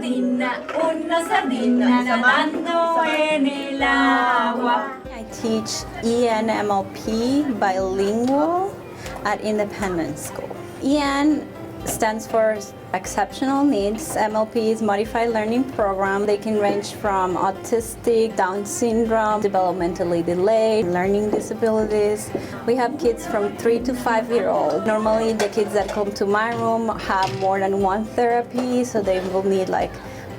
una sardina nadando en el agua. I teach EN-MLP bilingual at Independent School. EN stands for Exceptional Needs. MLP is Modified Learning Program. They can range from autistic, Down syndrome, developmentally delayed, learning disabilities. We have kids from 3 to 5 year old. Normally the kids that come to my room have more than one therapy, so they will need like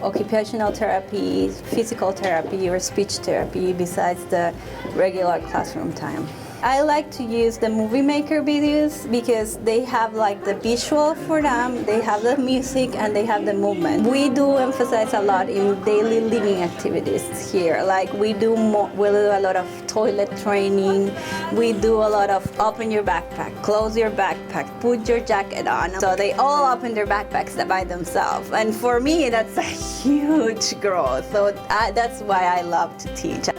occupational therapy, physical therapy, or speech therapy besides the regular classroom time. I like to use the movie maker videos because they have like the visual for them, they have the music, and they have the movement. We do emphasize a lot in daily living activities here. Like we do a lot of toilet training. We do a lot of open your backpack, close your backpack, put your jacket on. So they all open their backpacks by themselves. And for me, that's a huge growth. So that's why I love to teach.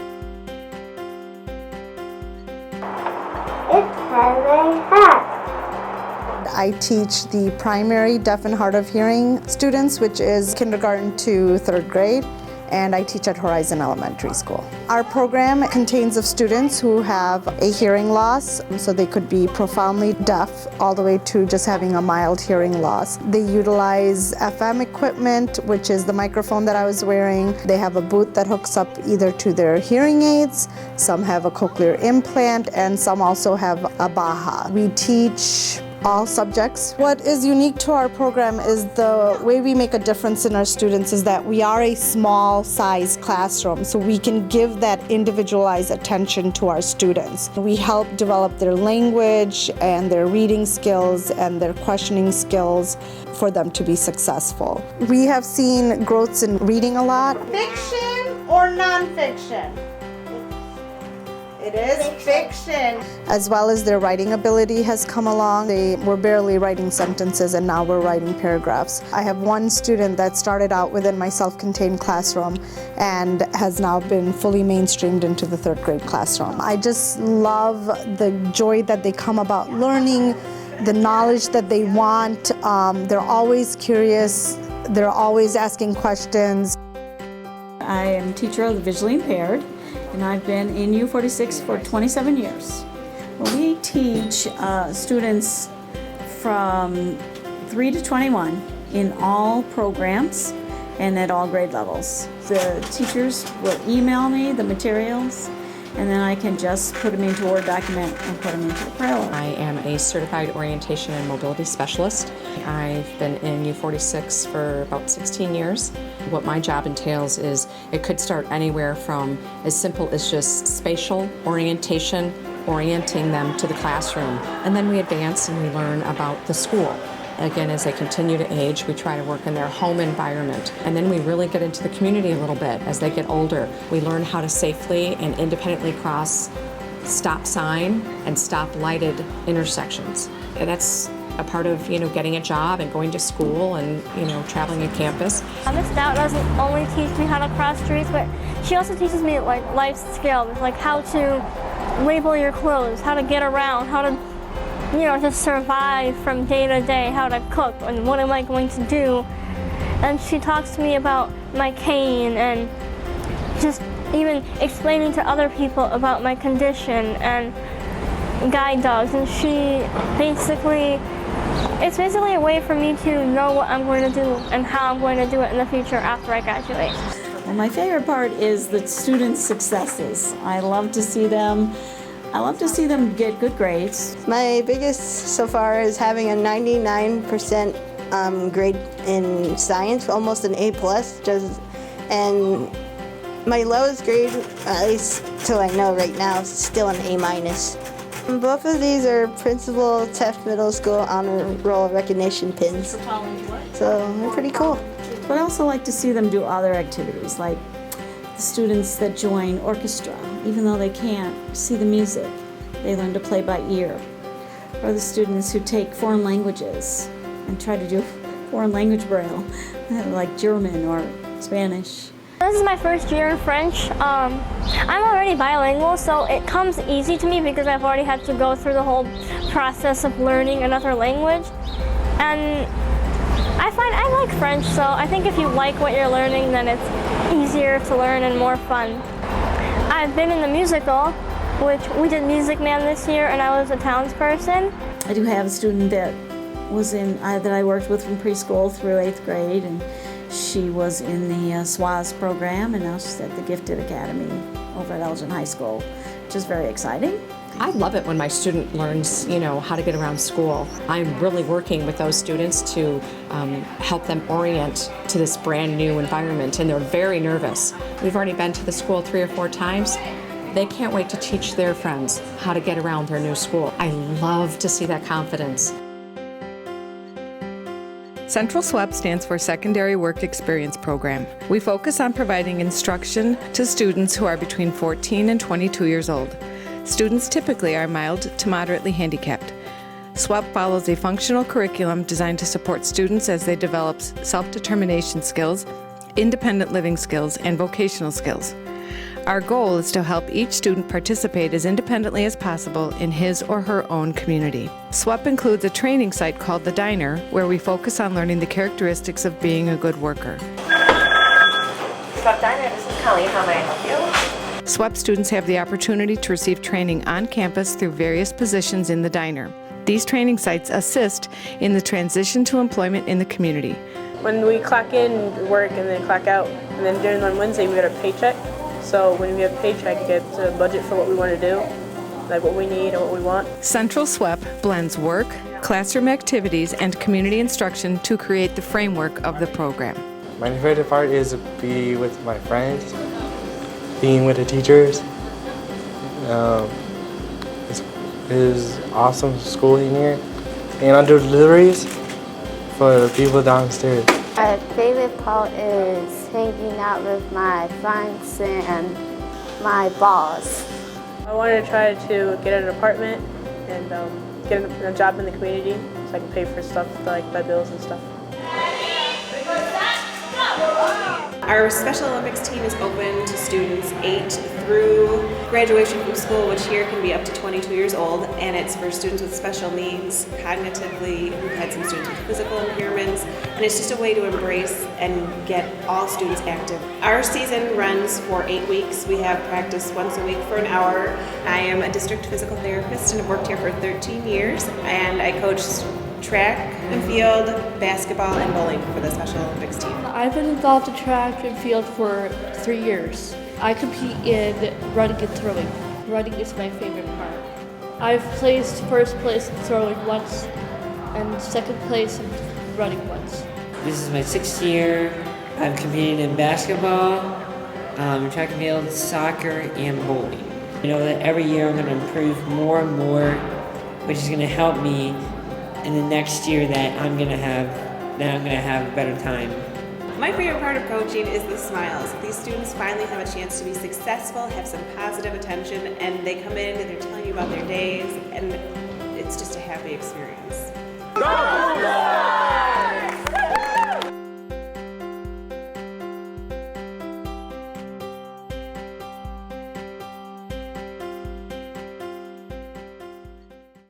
I teach the primary deaf and hard of hearing students, which is kindergarten to 3rd grade, and I teach at Horizon Elementary School. Our program contains of students who have a hearing loss, so they could be profoundly deaf all the way to just having a mild hearing loss. They utilize FM equipment, which is the microphone that I was wearing. They have a boot that hooks up either to their hearing aids, some have a cochlear implant, and some also have a BAHA. We teach all subjects. What is unique to our program is the way we make a difference in our students is that we are a small size classroom, so we can give that individualized attention to our students. We help develop their language and their reading skills and their questioning skills for them to be successful. We have seen growths in reading a lot. Fiction or nonfiction? It is fiction. As well as their writing ability has come along. They were barely writing sentences and now we're writing paragraphs. I have one student that started out within my self-contained classroom and has now been fully mainstreamed into the 3rd grade classroom. I just love the joy that they come about learning, the knowledge that they want. They're always curious. They're always asking questions. I am teacher of the visually impaired, and I've been in U-46 for 27 years. We teach students from 3 to 21 in all programs and at all grade levels. The teachers will email me the materials, and then I can just put them into a Word document and put them into the Prelo. I am a certified orientation and mobility specialist. I've been in U-46 for about 16 years. What my job entails is it could start anywhere from as simple as just spatial orientation, orienting them to the classroom. And then we advance and we learn about the school. Again, as they continue to age, we try to work in their home environment. And then we really get into the community a little bit. As they get older, we learn how to safely and independently cross stop sign and stop lighted intersections. And that's a part of, getting a job and going to school and, traveling on campus. Miss Stout doesn't only teach me how to cross streets, but she also teaches me like life skills, like how to label your clothes, how to get around, how to to survive from day to day, how to cook, and what am I going to do. And she talks to me about my cane and just even explaining to other people about my condition and guide dogs. And it's basically a way for me to know what I'm going to do and how I'm going to do it in the future after I graduate. Well, my favorite part is the students' successes. I love to see them get good grades. My biggest so far is having a 99% grade in science, almost an A+. And my lowest grade, at least till I know right now, is still an A-. Both of these are Principal Taft Middle School Honor Roll Recognition pins. So they're pretty cool. But I also like to see them do other activities, like the students that join orchestra, even though they can't see the music, they learn to play by ear. Or the students who take foreign languages and try to do foreign language braille, like German or Spanish. This is my first year in French. I'm already bilingual, so it comes easy to me because I've already had to go through the whole process of learning another language. And I like French, so I think if you like what you're learning, then it's easier to learn and more fun. I've been in the musical, which we did Music Man this year, and I was a townsperson. I do have a student that was that I worked with from preschool through 8th grade, and she was in the SWAS program, and now she's at the Gifted Academy over at Elgin High School, which is very exciting. I love it when my student learns, how to get around school. I'm really working with those students to help them orient to this brand new environment, and they're very nervous. We've already been to the school 3 or 4 times. They can't wait to teach their friends how to get around their new school. I love to see that confidence. Central SWEP stands for Secondary Work Experience Program. We focus on providing instruction to students who are between 14 and 22 years old. Students typically are mild to moderately handicapped. SWEP follows a functional curriculum designed to support students as they develop self-determination skills, independent living skills, and vocational skills. Our goal is to help each student participate as independently as possible in his or her own community. SWEP includes a training site called The Diner, where we focus on learning the characteristics of being a good worker. SWEP Diner, this is Colleen. How may I help you? SWEP students have the opportunity to receive training on campus through various positions in the diner. These training sites assist in the transition to employment in the community. When we clock in, work, and then clock out, and then during on Wednesday we get a paycheck. So when we have a paycheck, we get a budget for what we want to do, like what we need and what we want. Central SWEP blends work, classroom activities, and community instruction to create the framework of the program. My favorite part is to be with my friends, being with the teachers. It's awesome schooling here. And I do deliveries for the people downstairs. My favorite part is hanging out with my friends and my boss. I wanted to try to get an apartment and get a job in the community so I can pay for stuff like my bills and stuff. Our Special Olympics team is open to students 8 through graduation from school, which here can be up to 22 years old, and it's for students with special needs, cognitively. We've had some students with physical impairments, and it's just a way to embrace and get all students active. Our season runs for 8 weeks. We have practice once a week for an hour. I am a district physical therapist and have worked here for 13 years, and I coach track and field, basketball, and bowling for the Special Olympics team. I've been involved in track and field for 3 years. I compete in running and throwing. Running is my favorite part. I've placed first place in throwing once and second place in running once. This is my 6th year. I'm competing in basketball, track and field, soccer, and bowling. I know that every year I'm going to improve more and more, which is going to help me in the next year that I'm gonna have a better time. My favorite part of coaching is the smiles. These students finally have a chance to be successful, have some positive attention, and they come in and they're telling you about their days, and it's just a happy experience. Go!